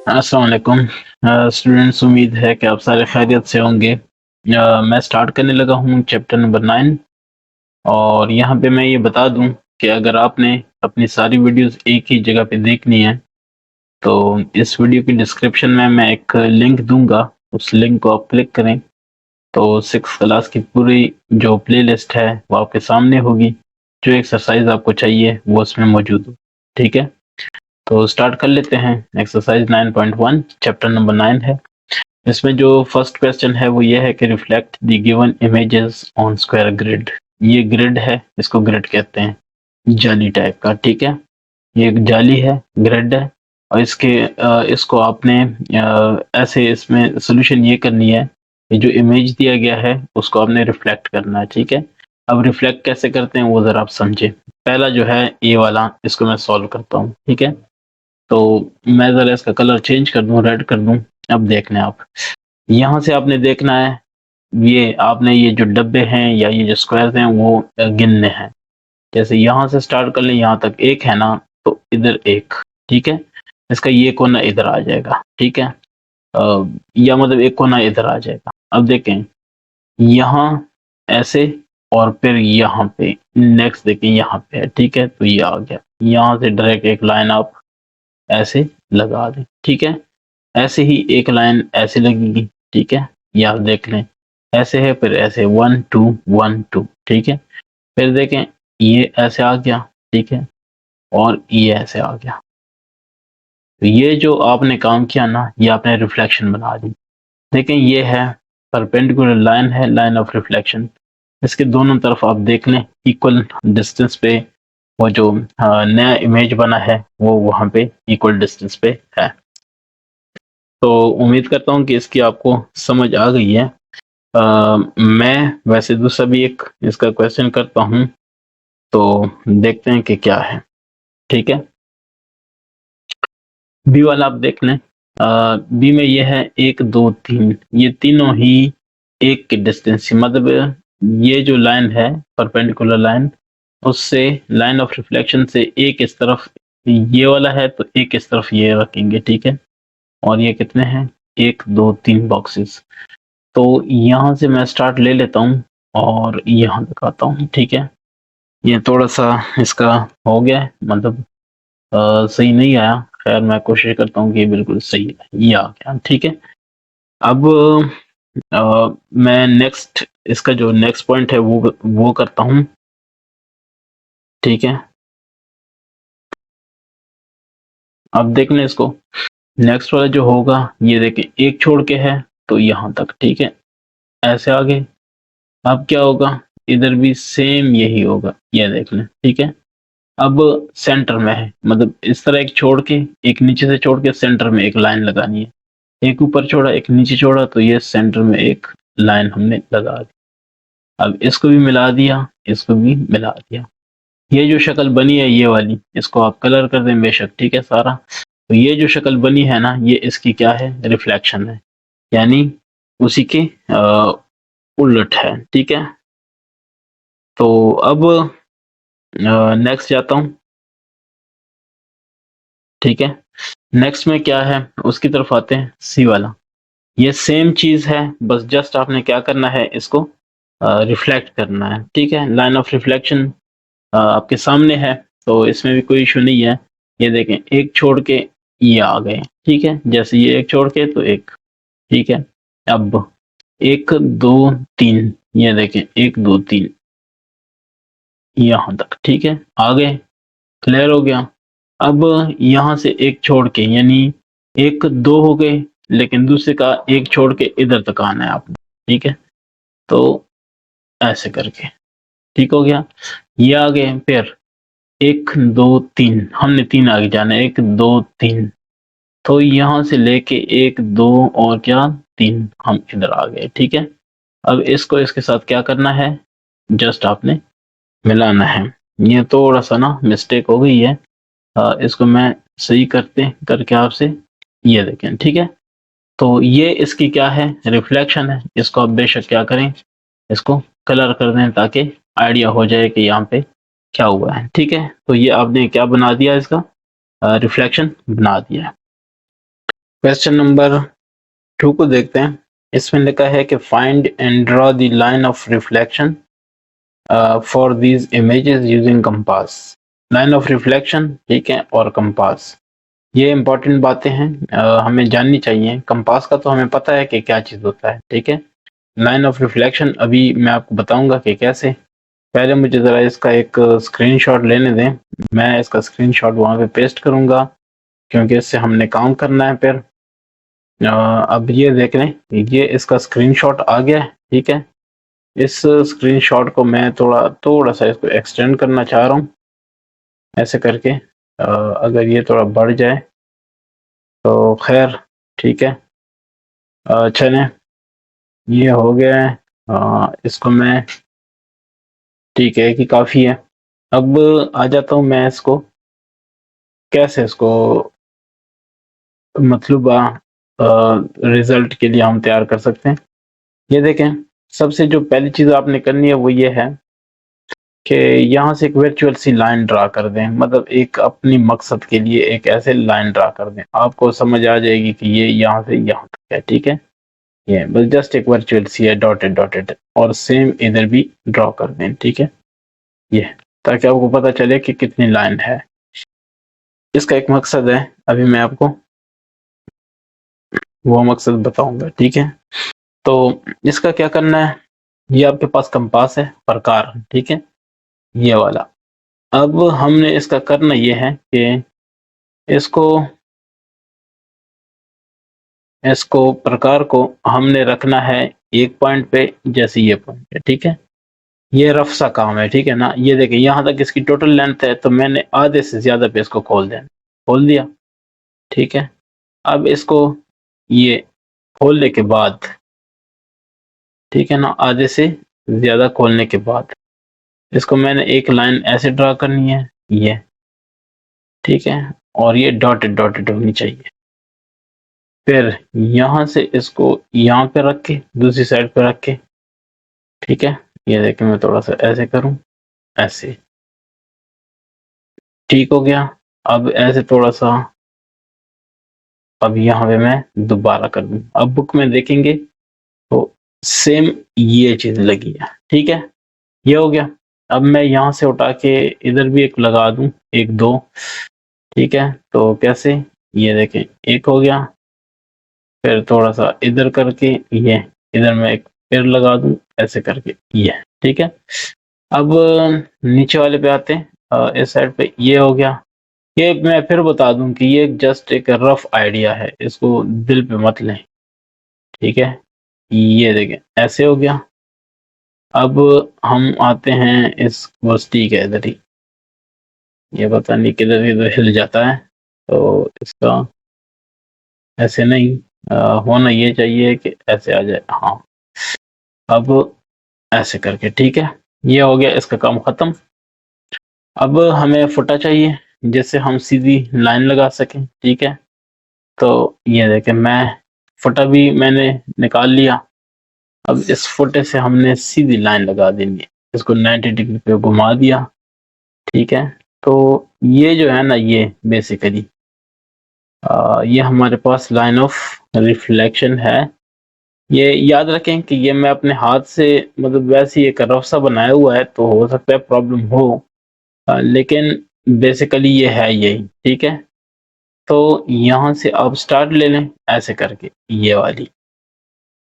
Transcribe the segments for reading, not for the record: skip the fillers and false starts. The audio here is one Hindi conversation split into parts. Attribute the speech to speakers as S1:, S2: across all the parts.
S1: अस्सलाम वालेकुम स्टूडेंट्स, उम्मीद है कि आप सारे खैरियत से होंगे। मैं स्टार्ट करने लगा हूँ चैप्टर नंबर 9। और यहाँ पे मैं ये बता दूँ कि अगर आपने अपनी सारी वीडियोस एक ही जगह पे देखनी है तो इस वीडियो की डिस्क्रिप्शन में मैं एक लिंक दूंगा, उस लिंक को आप क्लिक करें तो 6th क्लास की पूरी जो प्लेलिस्ट है वो आपके सामने होगी। जो एक्सरसाइज आपको चाहिए वो उसमें मौजूद हो। ठीक है, तो स्टार्ट कर लेते हैं। एक्सरसाइज 9.1 चैप्टर नंबर 9 है। इसमें जो फर्स्ट क्वेश्चन है वो ये है कि reflect the given images on square grid. ये ग्रिड है, इसको ग्रिड कहते हैं, जाली टाइप का। ठीक है, ये एक जाली है, ग्रिड है। और इसको आपने ऐसे इसमें सोल्यूशन ये करनी है कि जो इमेज दिया गया है उसको आपने रिफ्लेक्ट करना है। ठीक है, अब रिफ्लेक्ट कैसे करते हैं वो जरा आप समझे। पहला जो है ये वाला, इसको मैं सॉल्व करता हूँ। ठीक है, तो मैं ज़रा इसका कलर चेंज कर दूँ, रेड कर दूँ। अब देख लें आप, यहाँ से आपने देखना है, ये आपने ये जो डब्बे हैं या ये जो स्क्वायर्स हैं वो गिनने हैं। जैसे यहाँ से स्टार्ट कर लें, यहाँ तक एक है ना, तो इधर एक। ठीक है, इसका ये कोना इधर आ जाएगा। ठीक है, या मतलब एक कोना इधर आ जाएगा। अब देखें, यहाँ ऐसे और फिर यहाँ पे नेक्स्ट देखें, यहाँ पे है। ठीक है, तो ये आ गया। यहाँ से डायरेक्ट एक लाइन आप ऐसे लगा दें। ठीक है, ऐसे ही एक लाइन ऐसे लगेगी। ठीक है, ये आप देख लें, ऐसे है, फिर ऐसे 1 2 1 2। ठीक है, फिर देखें ये ऐसे आ गया। ठीक है, और ये ऐसे आ गया। तो ये जो आपने काम किया ना, ये आपने रिफ्लेक्शन बना दी। देखें ये है परपेंडिकुलर लाइन है, लाइन ऑफ रिफ्लेक्शन। इसके दोनों तरफ आप देख लें इक्वल डिस्टेंस पे, वो जो नया इमेज बना है वो वहां पे इक्वल डिस्टेंस पे है। तो उम्मीद करता हूँ कि इसकी आपको समझ आ गई है। मैं वैसे दूसरा भी एक इसका क्वेश्चन करता हूँ, तो देखते हैं कि क्या है। ठीक है, बी वाला आप देख लें। बी में ये है 1 2 3, ये तीनों ही एक के डिस्टेंस, मतलब ये जो लाइन है परपेंडिकुलर लाइन, उससे लाइन ऑफ रिफ्लेक्शन से एक इस तरफ ये वाला है तो एक इस तरफ ये रखेंगे। ठीक है, और ये कितने हैं, 1 2 3 बॉक्सेस। तो यहाँ से मैं स्टार्ट ले लेता हूँ और यहाँ तक आता हूँ। ठीक है, ये थोड़ा सा इसका हो गया है, मतलब सही नहीं आया। खैर मैं कोशिश करता हूँ कि ये बिल्कुल सही है, ये आ गया। ठीक है, अब मैं नेक्स्ट, इसका जो नेक्स्ट पॉइंट है वो करता हूँ। ठीक है, अब देख लें इसको। नेक्स्ट वाला जो होगा, ये देखें एक छोड़ के है तो यहाँ तक। ठीक है, ऐसे आगे। अब क्या होगा, इधर भी सेम यही होगा, ये देख लें। ठीक है, अब सेंटर में है, मतलब इस तरह एक छोड़ के, एक नीचे से छोड़ के सेंटर में एक लाइन लगानी है। एक ऊपर छोड़ा, एक नीचे छोड़ा, तो ये सेंटर में एक लाइन हमने लगा दी। अब इसको भी मिला दिया, इसको भी मिला दिया। ये जो शक्ल बनी है ये वाली, इसको आप कलर कर दें बेशक। ठीक है सारा, तो ये जो शक्ल बनी है ना, ये इसकी क्या है, रिफ्लेक्शन है, यानी उसी के उलट है। ठीक है, तो अब नेक्स्ट जाता हूँ। ठीक है, नेक्स्ट में क्या है उसकी तरफ आते हैं। सी वाला, ये सेम चीज है, बस जस्ट आपने क्या करना है, इसको रिफ्लेक्ट करना है। ठीक है, लाइन ऑफ रिफ्लेक्शन आपके सामने है, तो इसमें भी कोई इशू नहीं है। ये देखें एक छोड़ के ये आ गए। ठीक है, जैसे ये एक छोड़ के तो एक। ठीक है, अब 1 2 3, ये देखें 1 2 3 यहाँ तक। ठीक है, आ गए, क्लियर हो गया। अब यहाँ से एक छोड़ के, यानी एक दो हो गए, लेकिन दूसरे का एक छोड़ के इधर तक आना है आपने। ठीक है, तो ऐसे करके ठीक हो गया, ये आ गए। फिर 1 2 3, हमने 3 आगे जाना है, 1 2 3, तो यहाँ से लेके 1 2 और क्या 3, हम इधर आ गए। ठीक है, अब इसको इसके साथ क्या करना है, जस्ट आपने मिलाना है। ये थोड़ा सा ना मिस्टेक हो गई है, इसको मैं सही करके आपसे ये देखें। ठीक है, तो ये इसकी क्या है, रिफ्लेक्शन है। इसको आप बेशक क्या करें, इसको कलर कर दें ताकि आइडिया हो जाए कि यहाँ पे क्या हुआ है। ठीक है, तो ये आपने क्या बना दिया, इसका रिफ्लेक्शन बना दिया है। क्वेश्चन नंबर 2 को देखते हैं। इसमें लिखा है कि find and draw the line of reflection for these images using compass. Line of reflection, ठीक है, और कंपास, ये इंपॉर्टेंट बातें हैं, हमें जाननी चाहिए। कंपास का तो हमें पता है कि क्या चीज़ होता है, ठीक है। लाइन ऑफ रिफ्लेक्शन अभी मैं आपको बताऊंगा कि कैसे। पहले मुझे ज़रा इसका एक स्क्रीनशॉट लेने दें। मैं इसका स्क्रीनशॉट वहाँ पे पेस्ट करूंगा क्योंकि इससे हमने काम करना है फिर। अब ये देख लें, ये इसका स्क्रीनशॉट आ गया है, ठीक है। इस स्क्रीनशॉट को मैं थोड़ा सा इसको एक्सटेंड करना चाह रहा हूँ, ऐसे करके। अगर ये थोड़ा बढ़ जाए तो खैर ठीक है। चलें, ये हो गया है। इसको मैं, ठीक है कि काफ़ी है। अब आ जाता हूँ मैं इसको, कैसे इसको मतलूबा रिजल्ट के लिए हम तैयार कर सकते हैं। ये देखें, सबसे जो पहली चीज़ आपने करनी है वो ये है कि यहाँ से एक वर्चुअल सी लाइन ड्रा कर दें। मतलब एक अपनी मकसद के लिए एक ऐसे लाइन ड्रा कर दें, आपको समझ आ जाएगी कि ये यहाँ से यहाँ तक है, ठीक है। ये बस जस्ट एक वर्चुअल सी है, डॉटेड डॉटेड, और सेम इधर भी ड्रॉ कर दें, ठीक है। ये, ताकि आपको पता चले कि कितनी लाइन है। इसका एक मकसद है, अभी मैं आपको वो मकसद बताऊंगा, ठीक है। तो इसका क्या करना है, ये आपके पास कंपास है, प्रकार, ठीक है, ये वाला। अब हमने इसका करना ये है कि इसको इसको प्रकार को हमने रखना है एक पॉइंट पे, जैसे ये पॉइंट है, ठीक है। ये रफ सा काम है, ठीक है ना। ये देखिए, यहाँ तक इसकी टोटल लेंथ है, तो मैंने आधे से ज्यादा पे इसको खोल दिया, ठीक है। अब इसको ये खोलने के बाद, ठीक है ना, आधे से ज्यादा खोलने के बाद इसको मैंने एक लाइन ऐसे ड्रा करनी है, ये, ठीक है। और ये डॉटेड डॉटेड होनी चाहिए। फिर यहाँ से इसको यहाँ पे रख के, दूसरी साइड पे रख के, ठीक है। ये देखिए, मैं थोड़ा सा ऐसे करूँ, ऐसे, ठीक हो गया। अब ऐसे थोड़ा सा, अब यहाँ पे मैं दोबारा कर दूँ। अब बुक में देखेंगे तो सेम ये चीज लगी है, ठीक है। ये हो गया। अब मैं यहाँ से उठा के इधर भी एक लगा दूं, एक दो, ठीक है। तो कैसे, ये देखें, एक हो गया। फिर थोड़ा सा इधर करके ये, इधर मैं एक फिर लगा दूं, ऐसे करके ये, ठीक है। अब नीचे वाले पे आते हैं, इस साइड पे ये हो गया। ये मैं फिर बता दूं कि ये जस्ट एक रफ आइडिया है, इसको दिल पे मत लें, ठीक है। ये देखें, ऐसे हो गया। अब हम आते हैं इस, बस ठीक है, इधर ही, ये पता नहीं किधर किधर हिल जाता है, तो इसका ऐसे नहीं, होना ये चाहिए कि ऐसे आ जाए, हाँ। अब ऐसे करके, ठीक है, ये हो गया, इसका काम खत्म। अब हमें फुटा चाहिए जिससे हम सीधी लाइन लगा सकें, ठीक है। तो ये देखें, मैं फुटा भी मैंने निकाल लिया। अब इस फुटे से हमने सीधी लाइन लगा देनी है, इसको 90 डिग्री पे घुमा दिया, ठीक है। तो ये जो है ना, ये बेसिकली ये हमारे पास लाइन ऑफ रिफ्लेक्शन है। ये याद रखें कि ये मैं अपने हाथ से, मतलब वैसे ही एक रफ सा बनाया हुआ है, तो हो सकता है प्रॉब्लम हो, लेकिन बेसिकली ये है यही, ठीक है। तो यहाँ से आप स्टार्ट ले लें, ऐसे करके ये वाली,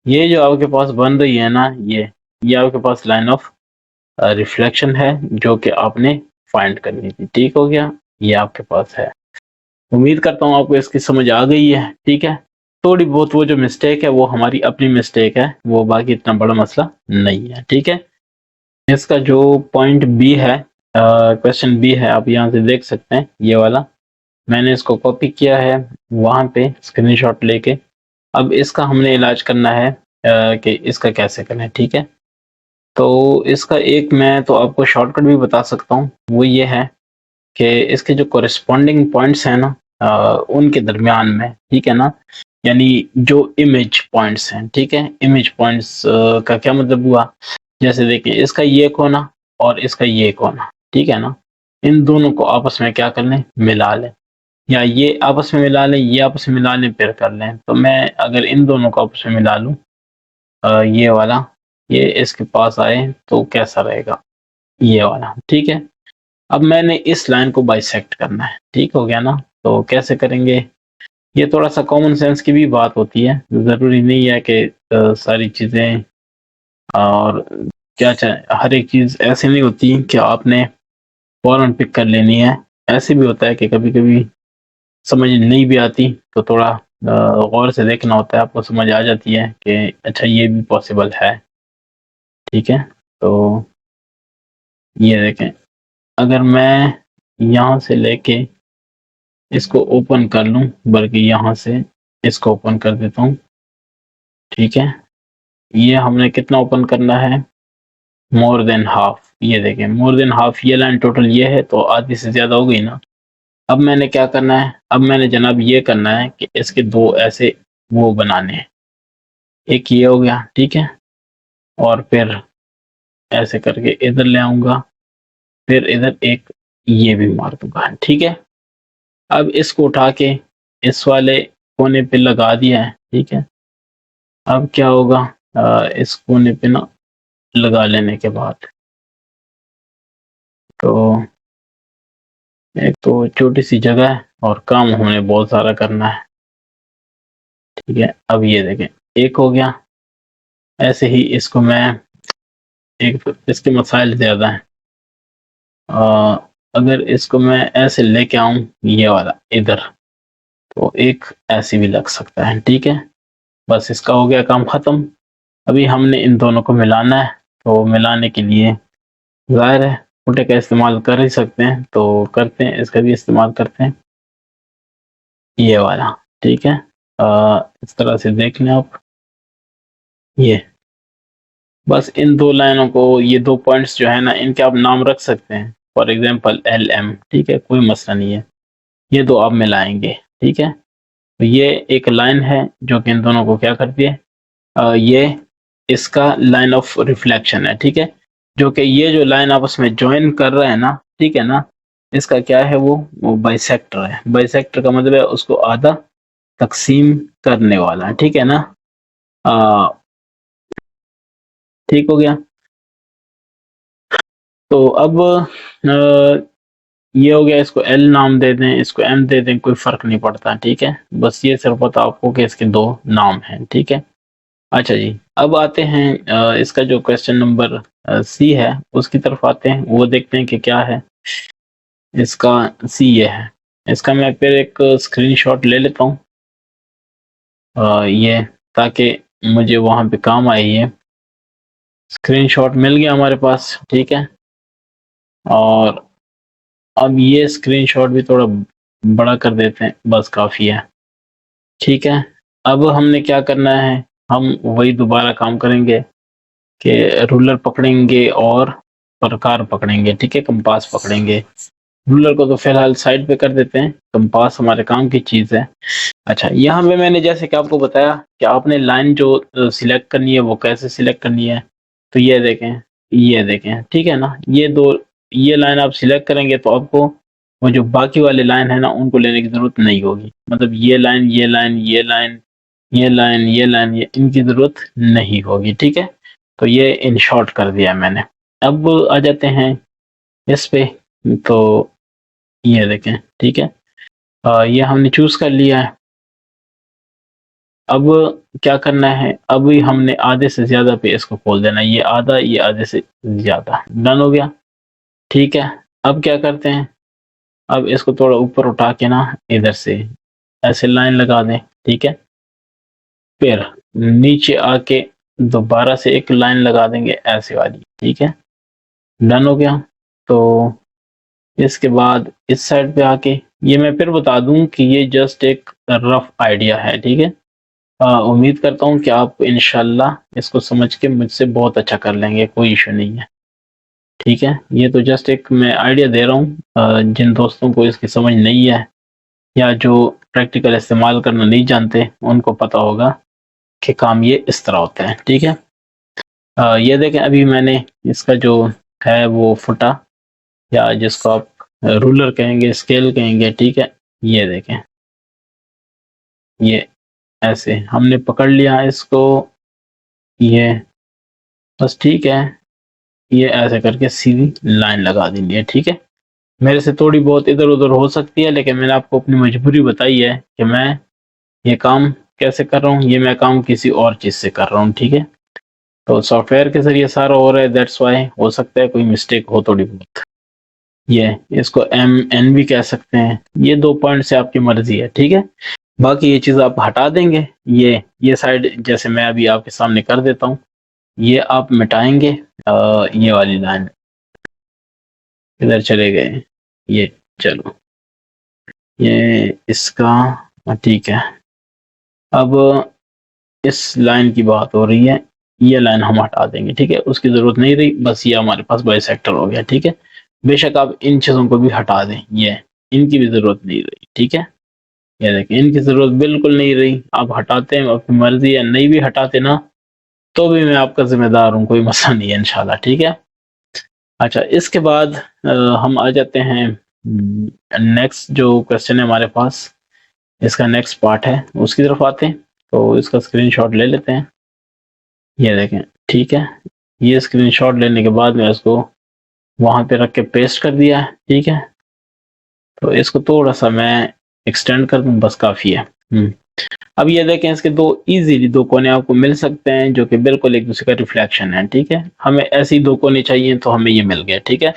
S1: ये जो आपके पास बन रही है ना, ये आपके पास लाइन ऑफ रिफ्लेक्शन है, जो कि आपने फाइंड करनी थी, ठीक हो गया। ये आपके पास है। उम्मीद करता हूँ आपको इसकी समझ आ गई है, ठीक है। थोड़ी बहुत वो जो मिस्टेक है वो हमारी अपनी मिस्टेक है, वो बाकी इतना बड़ा मसला नहीं है, ठीक है। इसका जो पॉइंट बी है, क्वेश्चन बी है, आप यहाँ से देख सकते हैं, ये वाला मैंने इसको कॉपी किया है वहां पे स्क्रीनशॉट लेके। अब इसका हमने इलाज करना है कि इसका कैसे करें, ठीक है। तो इसका एक मैं तो आपको शॉर्टकट भी बता सकता हूँ, वो ये है कि इसके जो कोरिस्पोंडिंग पॉइंट्स हैं ना, उनके दरमियान में, ठीक है ना, यानी जो इमेज पॉइंट्स हैं, ठीक है। इमेज पॉइंट्स का क्या मतलब हुआ, जैसे देखिए, इसका ये कोना और इसका ये कोना, ठीक है ना, इन दोनों को आपस में क्या कर लें, मिला लें। या ये आपस में मिला लें, ये आपस में मिला लें, फिर कर लें। तो मैं अगर इन दोनों को आपस में मिला लूँ, ये वाला, ये इसके पास आए तो कैसा रहेगा? ये वाला, ठीक है। अब मैंने इस लाइन को बाइसेक्ट करना है, ठीक हो गया ना? तो कैसे करेंगे? ये थोड़ा-सा कॉमन सेंस की भी बात होती है, ज़रूरी नहीं है कि सारी चीज़ें और क्या हर एक चीज़ ऐसी नहीं होती कि आपने फ़ौरन पिक कर लेनी है। ऐसे भी होता है कि कभी-कभी समझ नहीं भी आती, तो थोड़ा गौर से देखना होता है, आपको समझ आ जाती है कि अच्छा ये भी पॉसिबल है, ठीक है? तो ये देखें, अगर मैं यहाँ से लेके इसको ओपन कर लूँ, बल्कि यहाँ से इसको ओपन कर देता हूँ, ठीक है? ये हमने कितना ओपन करना है? More than half. ये देखें, मोर देन हाफ, ये लाइन टोटल ये है, तो आधी से ज़्यादा हो गई ना। अब मैंने क्या करना है? अब मैंने जनाब ये करना है कि इसके 2 ऐसे वो बनाने हैं। एक ये हो गया, ठीक है? और फिर ऐसे करके इधर ले आऊँगा, फिर इधर एक ये भी मार दूँगा, ठीक है? अब इसको उठा के इस वाले कोने पे लगा दिया है, ठीक है? अब क्या होगा? इस कोने पे ना लगा लेने के बाद, तो एक तो छोटी-सी जगह है और काम हमें बहुत सारा करना है, ठीक है? अब ये देखें, एक हो गया, ऐसे ही इसको मैं एक तो इसके मसाइल ज़्यादा हैं। अगर इसको मैं ऐसे लेके आऊँ ये वाला इधर, तो एक ऐसे भी लग सकता है, ठीक है? बस इसका हो गया काम ख़त्म। अभी हमने इन दोनों को मिलाना है, तो मिलाने के लिए ज़ाहिर है पुट्टे का इस्तेमाल कर ही सकते हैं, तो करते हैं, इसका भी इस्तेमाल करते हैं। ये वाला, ठीक है? इस तरह से देख लें आप, ये। बस इन 2 लाइनों को, ये 2 पॉइंट्स जो है ना, इनके आप नाम रख सकते हैं। फॉर एग्ज़ाम्पल LM, ठीक है? कोई मसला नहीं है। ये 2 आप मिलाएँगे, ठीक है? तो ये एक लाइन है जो कि इन दोनों को क्या करती है, ये इसका लाइन ऑफ रिफ्लेक्शन है, ठीक है? जो कि ये जो लाइन आपस में जॉइन कर रहा है ना, ठीक है ना? इसका क्या है वो बाइसेक्टर है। बाइसेक्टर का मतलब है उसको आधा तक़सीम करने वाला, ठीक है ना? अ, ठीक हो गया? तो अब ये हो गया, इसको L नाम दे दें, इसको M दे दें, कोई फ़र्क नहीं पड़ता, ठीक है? बस ये सिर्फ़ पता आपको कि इसके 2 नाम हैं, ठीक है? अच्छा जी, अब आते हैं इसका जो क्वेश्चन नंबर सी है, उसकी तरफ आते हैं, वो देखते हैं कि क्या है। इसका सी ये है। इसका मैं फिर एक स्क्रीनशॉट ले लेता हूँ, ये, ताकि मुझे वहाँ पे काम आए ये। स्क्रीनशॉट मिल गया हमारे पास, ठीक है? और अब ये स्क्रीनशॉट भी थोड़ा बड़ा कर देते हैं, बस काफ़ी है, ठीक है? अब हमने क्या करना है, हम वही दोबारा काम करेंगे कि रूलर पकड़ेंगे और प्रकार पकड़ेंगे, ठीक है? कंपास पकड़ेंगे। रूलर को तो फ़िलहाल साइड पे कर देते हैं, कंपास हमारे काम की चीज़ है। अच्छा, यहाँ पे मैंने जैसे कि आपको बताया कि आपने लाइन जो सिलेक्ट करनी है, वो कैसे सिलेक्ट करनी है। तो ये देखें, ठीक है ना? ये लाइन आप सिलेक्ट करेंगे तो आपको वो जो बाकी वाले लाइन है ना, उनको लेने की ज़रूरत नहीं होगी। मतलब ये लाइन, ये लाइन, ये लाइन, ये लाइन, ये लाइन, ये इनकी ज़रूरत नहीं होगी, ठीक है? तो ये इन शॉर्ट कर दिया मैंने। अब आ जाते हैं इस पे, तो ये देखें, ठीक है? ये हमने चूज़ कर लिया है। अब क्या करना है, अभी हमने आधे से ज़्यादा पे इसको खोल देना है। ये आधा, ये आधे से ज़्यादा। डन हो गया, ठीक है? अब क्या करते हैं, अब इसको थोड़ा ऊपर उठा के ना इधर से ऐसे लाइन लगा दें, ठीक है? फिर नीचे आके दोबारा से एक लाइन लगा देंगे ऐसे वाली, ठीक है? डन हो गया। तो इसके बाद इस साइड पे आके, ये मैं फिर बता दूँ कि ये जस्ट एक रफ़ आइडिया है, ठीक है? उम्मीद करता हूँ कि आप इंशाल्लाह इसको समझ के मुझसे बहुत अच्छा कर लेंगे, कोई इश्यू नहीं है, ठीक है? ये तो जस्ट एक मैं आइडिया दे रहा हूँ, जिन दोस्तों को इसकी समझ नहीं है या जो प्रैक्टिकल इस्तेमाल करना नहीं जानते, उनको पता होगा कि काम ये इस तरह होता है, ठीक है? ये देखें, अभी मैंने इसका जो है वो फुटा, या जिसको आप रूलर कहेंगे, स्केल कहेंगे, ठीक है? ये देखें, ये ऐसे हमने पकड़ लिया इसको, ये बस ठीक है, ये ऐसे करके सीधी लाइन लगा देनी है। ठीक है, मेरे से थोड़ी बहुत इधर उधर हो सकती है, लेकिन मैंने आपको अपनी मजबूरी बताई है कि मैं ये काम कैसे कर रहा हूँ, ये मैं काम किसी और चीज से कर रहा हूँ। ठीक है, तो सॉफ्टवेयर के जरिए सारा हो रहा है, दैट्स वाई हो सकता है कोई मिस्टेक हो थोड़ी बहुत। ये इसको एम एन भी कह सकते हैं, ये 2 पॉइंट से आपकी मर्जी है। ठीक है, बाकी ये चीज आप हटा देंगे, ये साइड जैसे मैं अभी आपके सामने कर देता हूँ, ये आप मिटाएंगे। ये वाली लाइन इधर चले गए, ये चलो, ये इसका ठीक है। अब इस लाइन की बात हो रही है, ये लाइन हम हटा देंगे। ठीक है, उसकी जरूरत नहीं रही, बस ये हमारे पास बाइसेक्टर हो गया। ठीक है, बेशक आप इन चीजों को भी हटा दें, ये इनकी भी जरूरत नहीं रही। ठीक है, ये देखिए, इनकी जरूरत बिल्कुल नहीं रही, आप हटाते हैं अपनी मर्जी है, नहीं भी हटाते ना तो भी मैं आपका जिम्मेदार हूँ, कोई मसला नहीं है इंशाल्लाह। ठीक है, अच्छा, इसके बाद हम आ जाते हैं नेक्स्ट जो क्वेश्चन है हमारे पास, इसका नेक्स्ट पार्ट है, उसकी तरफ आते हैं। तो इसका स्क्रीनशॉट ले लेते हैं, ये देखें। ठीक है, ये स्क्रीनशॉट लेने के बाद में इसको वहां पे रख के पेस्ट कर दिया है। ठीक है, तो इसको थोड़ा सा मैं एक्सटेंड कर दूं, बस काफी है। अब ये देखें, इसके इजीली 2 कोने आपको मिल सकते हैं जो कि बिल्कुल एक दूसरे का रिफ्लेक्शन है। ठीक है, हमें ऐसी 2 कोने चाहिए तो हमें ये मिल गया। ठीक है,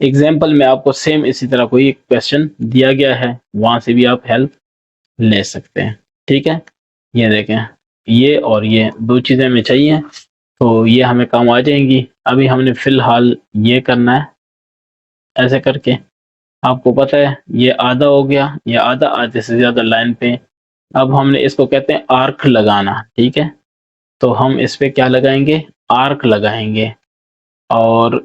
S1: एग्जाम्पल में आपको सेम इसी तरह कोई एक क्वेश्चन दिया गया है, वहां से भी आप हेल्प ले सकते हैं। ठीक है, ये देखें, ये और ये 2 चीजें हमें चाहिए, तो ये हमें काम आ जाएंगी। अभी हमने फिलहाल ये करना है, ऐसे करके आपको पता है ये आधा हो गया, ये आधा, आधे से ज्यादा लाइन पे। अब हमने इसको कहते हैं आर्क लगाना। ठीक है, तो हम इस पे क्या लगाएंगे, आर्क लगाएंगे, और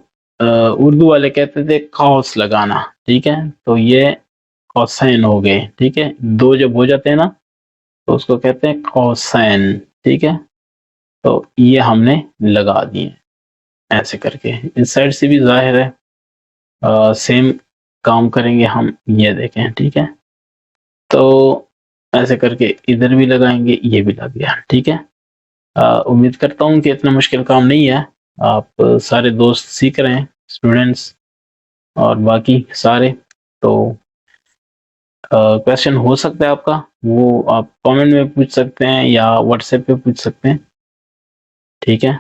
S1: उर्दू वाले कहते थे कौस लगाना। ठीक है, तो ये कौसैन हो गए। ठीक है, 2 जब हो जाते हैं ना तो उसको कहते हैं कौसैन। ठीक है, तो ये हमने लगा दिए ऐसे करके, इस साइड से भी जाहिर है सेम काम करेंगे हम, ये देखें। ठीक है, तो ऐसे करके इधर भी लगाएंगे, ये भी लग गया। ठीक है, उम्मीद करता हूँ कि इतना मुश्किल काम नहीं है, आप सारे दोस्त सीख रहे हैं, स्टूडेंट्स और बाकी सारे। तो क्वेश्चन हो सकता है आपका, वो आप कमेंट में पूछ सकते हैं या व्हाट्सएप पे पूछ सकते हैं। ठीक है,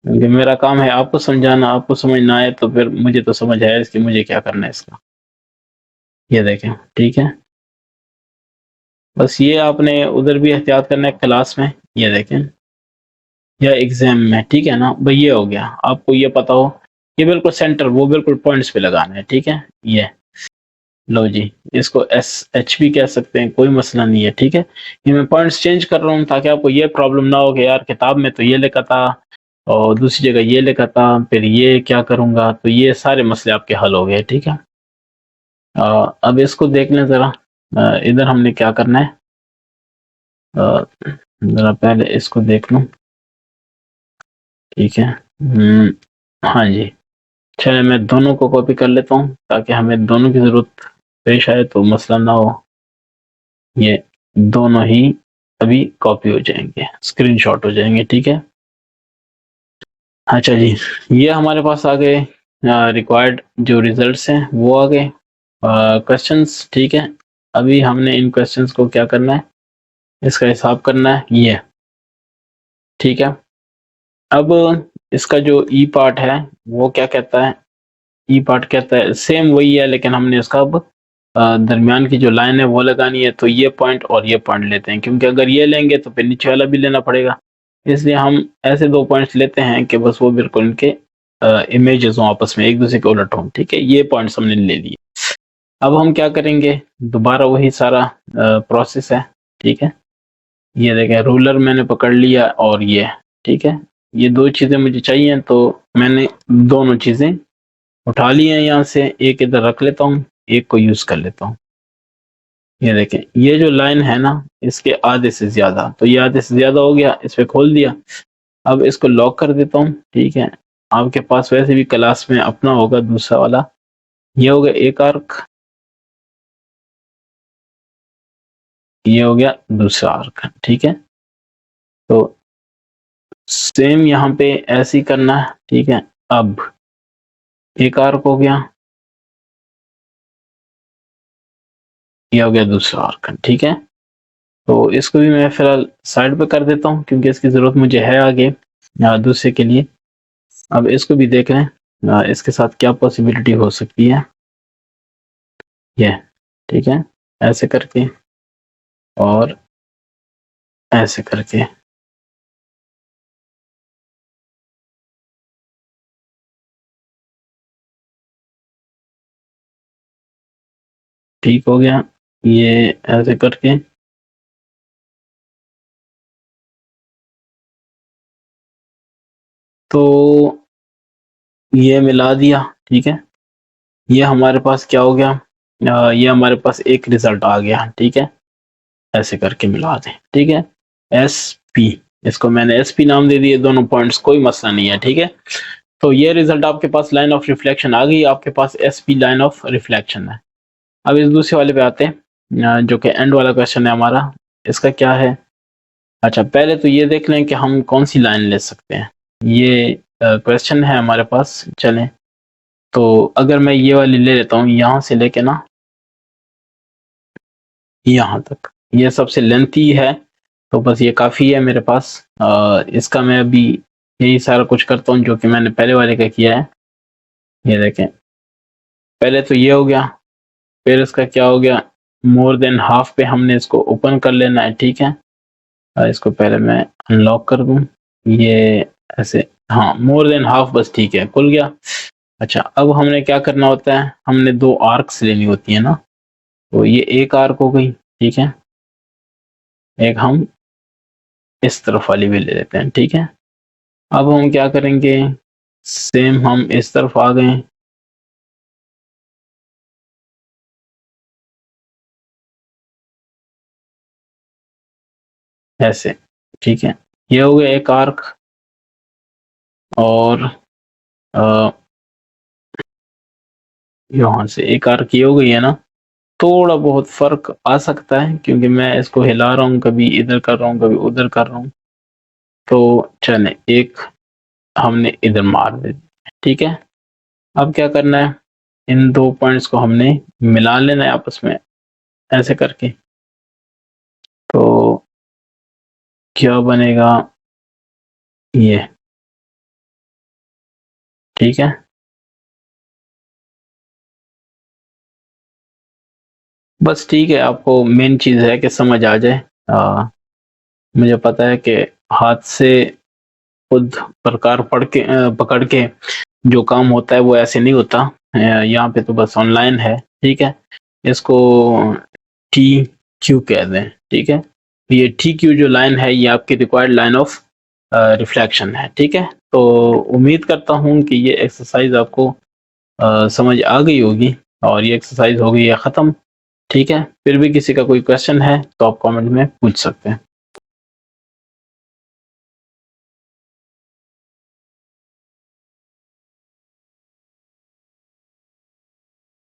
S1: क्योंकि मेरा काम है आपको समझाना, आपको समझ ना आए तो फिर मुझे तो समझ आया इसकी, मुझे क्या करना है इसका। ये देखें, ठीक है, बस ये आपने उधर भी एहतियात करना है क्लास में, ये देखें, या एग्जाम में। ठीक है ना भाई, ये हो गया, आपको ये पता हो, ये बिल्कुल सेंटर, वो बिल्कुल पॉइंट्स पे लगाना है। ठीक है, ये लो जी, इसको एस एच भी कह सकते हैं, कोई मसला नहीं है। ठीक है, ये मैं पॉइंट्स चेंज कर रहा हूँ ताकि आपको ये प्रॉब्लम ना हो कि यार किताब में तो ये लिखा था और दूसरी जगह ये लिखा था, फिर ये क्या करूंगा, तो ये सारे मसले आपके हल हो गए। ठीक है, अब इसको देख लें जरा, इधर हमने क्या करना है, जरा पहले इसको देख लूं। ठीक है, हाँ जी, चलिए मैं दोनों को कॉपी कर लेता हूँ ताकि हमें दोनों की जरूरत पेश आए तो मसला ना हो। ये दोनों ही अभी कॉपी हो जाएंगे, स्क्रीनशॉट हो जाएंगे। ठीक है, अच्छा जी, ये हमारे पास आ गए रिक्वायर्ड जो रिजल्ट्स हैं वो आ गए, क्वेश्चंस। ठीक है, अभी हमने इन क्वेश्चंस को क्या करना है, इसका हिसाब करना है, ये। ठीक है, अब इसका जो ई पार्ट है वो क्या कहता है, ई पार्ट कहता है सेम वही है, लेकिन हमने इसका अब दरमियान की जो लाइन है वो लगानी है, तो ये पॉइंट और ये पॉइंट लेते हैं, क्योंकि अगर ये लेंगे तो फिर नीचे वाला भी लेना पड़ेगा, इसलिए हम ऐसे 2 पॉइंट्स लेते हैं कि बस वो बिल्कुल इनके इमेजेस हों, आपस में एक दूसरे के उलट हों। ठीक है, ये पॉइंट्स हमने ले लिए। अब हम क्या करेंगे, दोबारा वही सारा प्रोसेस है। ठीक है, ये देखें, रूलर मैंने पकड़ लिया और ये। ठीक है, ये 2 चीजें मुझे चाहिए, तो मैंने दोनों चीजें उठा ली हैं यहाँ से, एक इधर रख लेता हूँ, एक को यूज कर लेता हूँ। ये देखें, ये जो लाइन है ना, इसके आधे से ज्यादा, तो ये आधे से ज्यादा हो गया, इस पे खोल दिया। अब इसको लॉक कर देता हूँ। ठीक है, आपके पास वैसे भी क्लास में अपना होगा दूसरा वाला, ये हो गया एक आर्क। ये हो गया दूसरा आर्क, ठीक है। तो सेम यहाँ पे ऐसे ही करना है, ठीक है। अब एक आर्क हो गया, ये हो गया दूसरा आर्क, ठीक है। तो इसको भी मैं फिलहाल साइड पे कर देता हूँ क्योंकि इसकी जरूरत मुझे है आगे दूसरे के लिए। अब इसको भी देख लें इसके साथ क्या पॉसिबिलिटी हो सकती है। ये ठीक है, ऐसे करके और ऐसे करके, ठीक हो गया। ये ऐसे करके तो ये मिला दिया, ठीक है। ये हमारे पास क्या हो गया, ये हमारे पास एक रिजल्ट आ गया, ठीक है। ऐसे करके मिला दें, ठीक है। एस पी, इसको मैंने एस पी नाम दे दिए, दोनों पॉइंट्स, कोई मसला नहीं है, ठीक है। तो ये रिजल्ट आपके पास लाइन ऑफ रिफ्लेक्शन आ गई, आपके पास S P line of reflection है। अब इस दूसरे वाले पे आते हैं जो कि एंड वाला क्वेश्चन है हमारा। इसका क्या है, अच्छा पहले तो ये देख लें कि हम कौन सी लाइन ले सकते हैं। ये क्वेश्चन है हमारे पास, चलें तो अगर मैं ये वाली ले लेता हूँ, यहाँ से लेके ना यहाँ तक, ये सबसे लेंथी है, तो बस ये काफ़ी है मेरे पास। इसका मैं अभी यही सारा कुछ करता हूँ जो कि मैंने पहले वाले का किया है। ये देखें, पहले तो ये हो गया, फिर इसका क्या हो गया, मोर देन हाफ पे हमने इसको ओपन कर लेना है, ठीक है। इसको पहले मैं अनलॉक कर दूं, ये ऐसे, हाँ मोर देन हाफ, बस ठीक है, खुल गया। अच्छा अब हमने क्या करना होता है, हमने दो आर्क्स लेनी होती है ना, तो ये एक आर्क हो गई, ठीक है। एक हम इस तरफ वाली भी ले लेते हैं, ठीक है। अब हम क्या करेंगे, सेम हम इस तरफ आ गए, ऐसे, ठीक है। ये हो गया एक आर्क, और यहाँ से एक आर्क ये हो गई है ना। थोड़ा बहुत फर्क आ सकता है क्योंकि मैं इसको हिला रहा हूँ, कभी इधर कर रहा हूँ, कभी उधर कर रहा हूँ। तो चले एक हमने इधर मार दे, ठीक है। अब क्या करना है, इन दो पॉइंट्स को हमने मिला लेना है आपस में, ऐसे करके। तो क्या बनेगा, ये ठीक है। बस ठीक है, आपको मेन चीज़ है कि समझ आ जाए। मुझे पता है कि हाथ से खुद प्रकार पकड़ के जो काम होता है वो ऐसे नहीं होता। यहाँ पे तो बस ऑनलाइन है, ठीक है। इसको टी क्यू कह दें, ठीक है। ये टी क्यू जो लाइन है ये आपकी रिक्वायर्ड लाइन ऑफ रिफ्लेक्शन है, ठीक है। तो उम्मीद करता हूँ कि ये एक्सरसाइज आपको समझ आ गई होगी, और ये एक्सरसाइज हो गई है ख़त्म, ठीक है। फिर भी किसी का कोई क्वेश्चन है तो आप कमेंट में पूछ सकते हैं।